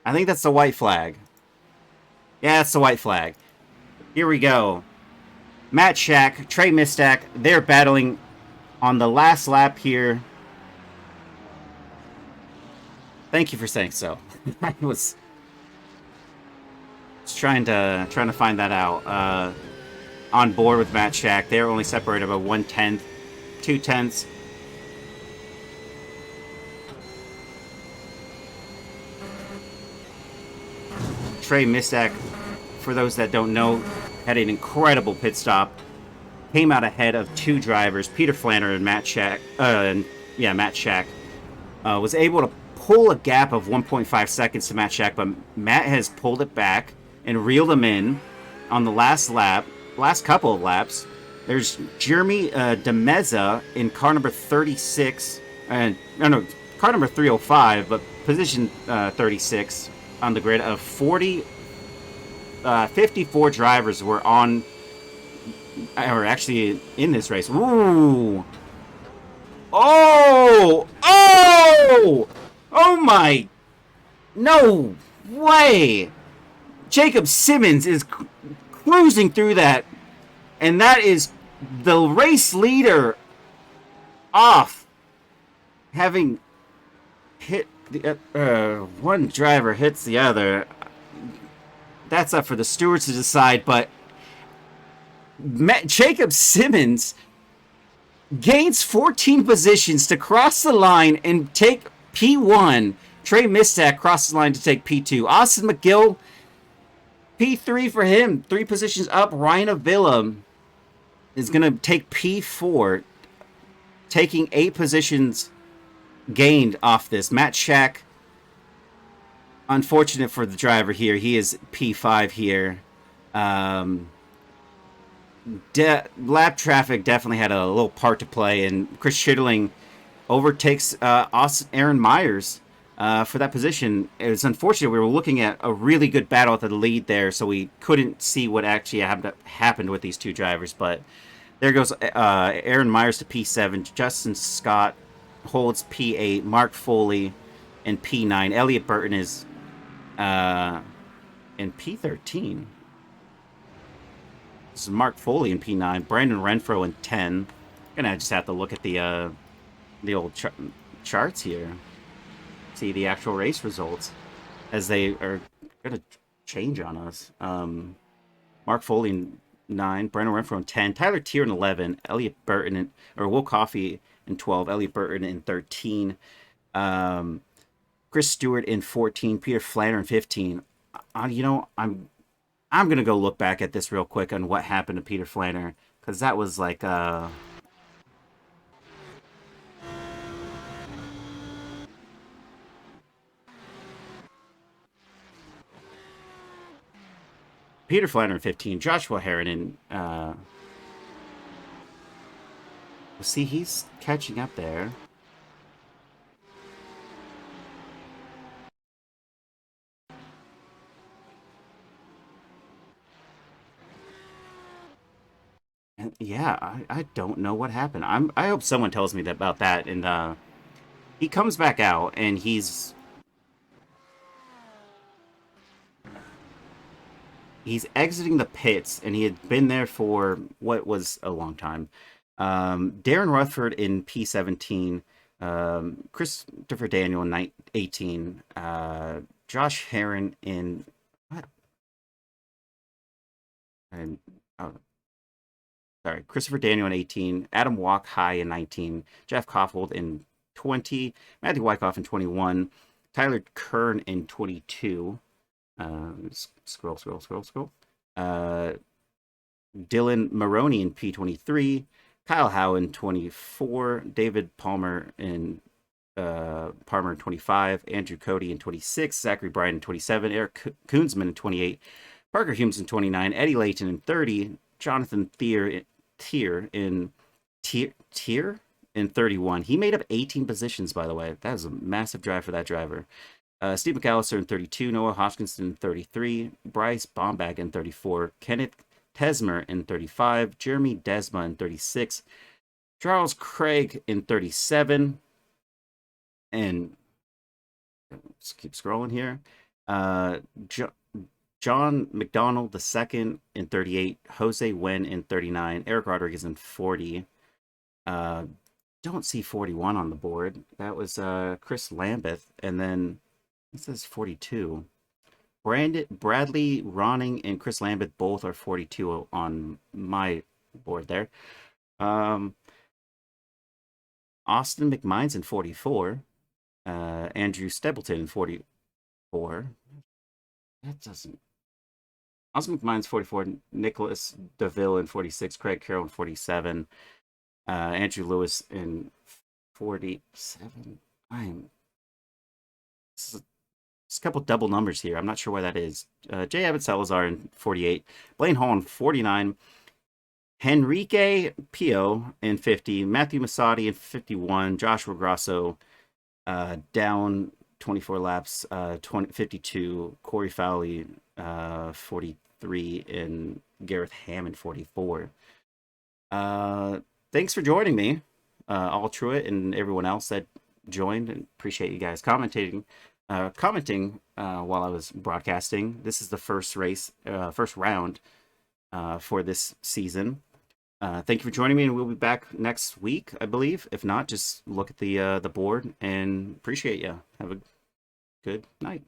I think that's the white flag. Yeah, that's the white flag. Here we go. Matt Shack, Trey Mistek, they're battling on the last lap here. Thank you for saying so. I was trying to find that out. On board with Matt Shack, they're only separated by 1/10, 2/10. Trey Mistek, for those that don't know, had an incredible pit stop. Came out ahead of 2 drivers, Peter Flanner and Matt Shack. Matt Shack was able to pull a gap of 1.5 seconds to Matt Shack, but Matt has pulled it back and reeled him in on the last couple of laps. There's Jeremy DeMeza in car number 36, car number 305, but position 36 on the grid of 54 drivers were actually in this race. Ooh. Oh! Oh! Oh my! No way! Jacob Simmons is cruising through that, and that is the race leader off, having hit the one driver hits the other. That's up for the stewards to decide, but Jacob Simmons gains 14 positions to cross the line and take P1. Trey Mistek crosses the line to take P2. Austin McGill, P3 for him, 3 positions up. Ryan Avila is going to take P4, taking 8 positions gained off this. Matt Shack, unfortunate for the driver here, he is P5 here. Lap traffic definitely had a little part to play, and Chris Chittling overtakes Aaron Myers for that position. It was unfortunate. We were looking at a really good battle at the lead there, so we couldn't see what actually happened with these 2 drivers. But there goes Aaron Myers to P7. Justin Scott holds P8. Mark Foley in P9. Elliot Burton is in P13. This is Mark Foley in P9. Brandon Renfro in 10. Gonna just have to look at the old charts here. See the actual race results, as they are gonna change on us. Mark Foley in 9. Brandon Renfro in 10. Tyler Tier in 11. Elliot Burton Will Coffey in 12. Elliot Burton in 13. Chris Stewart in 14. Peter Flanner in 15. I'm going to go look back at this real quick on what happened to Peter Flanner, because that was like... Peter Flanner in 15. Joshua Heron in... See, he's catching up there. Yeah, I don't know what happened. I hope someone tells me that about that. And he comes back out, and he's exiting the pits, and he had been there for what was a long time. Darren Rutherford in P17, Christopher Daniel in 18, Josh Heron in what? And oh, sorry, Christopher Daniel in 18, Adam Walk High in 19, Jeff Koffold in 20, Matthew Wyckoff in 21, Tyler Kern in 22. Scroll. Uh, Dylan Maroney in P23, Kyle Howe in 24, David Palmer in 25, Andrew Cody in 26, Zachary Bryan in 27, Eric Koonsman in 28, Parker Humes in 29, Eddie Layton in 30, Jonathan Thier in 31. He made up 18 positions, by the way. That was a massive drive for that driver. Steve McAllister in 32, Noah Hoskinson in 33, Bryce Bombag in 34, Kenneth Tesmer in 35, Jeremy Desma in 36, Charles Craig in 37, and let's keep scrolling here. John McDonald II in 38, Jose Wen in 39, Eric Rodriguez in 40. Don't see 41 on the board. That was Chris Lambeth, and then it says 42. Bradley Ronning and Chris Lambeth both are 42 on my board there. Austin McMines in 44. Andrew Stapleton in 44. That doesn't. Austin McMines 44. Nicholas DeVille in 46. Craig Carroll in 47. Andrew Lewis in 47. This is a couple double numbers here. I'm not sure why that is. Jay Abbott Salazar in 48. Blaine Hall in 49. Henrique Pio in 50. Matthew Masadi in 51. Joshua Grosso down 24 laps, 52. Corey Fowley 43. And Gareth Hammond 44. Thanks for joining me, all Truett and everyone else that joined. And appreciate you guys commenting while I was broadcasting. This is the first round for this season. Thank you for joining me, and we'll be back next week, I believe. If not, just look at the board, and appreciate you. Have a good night.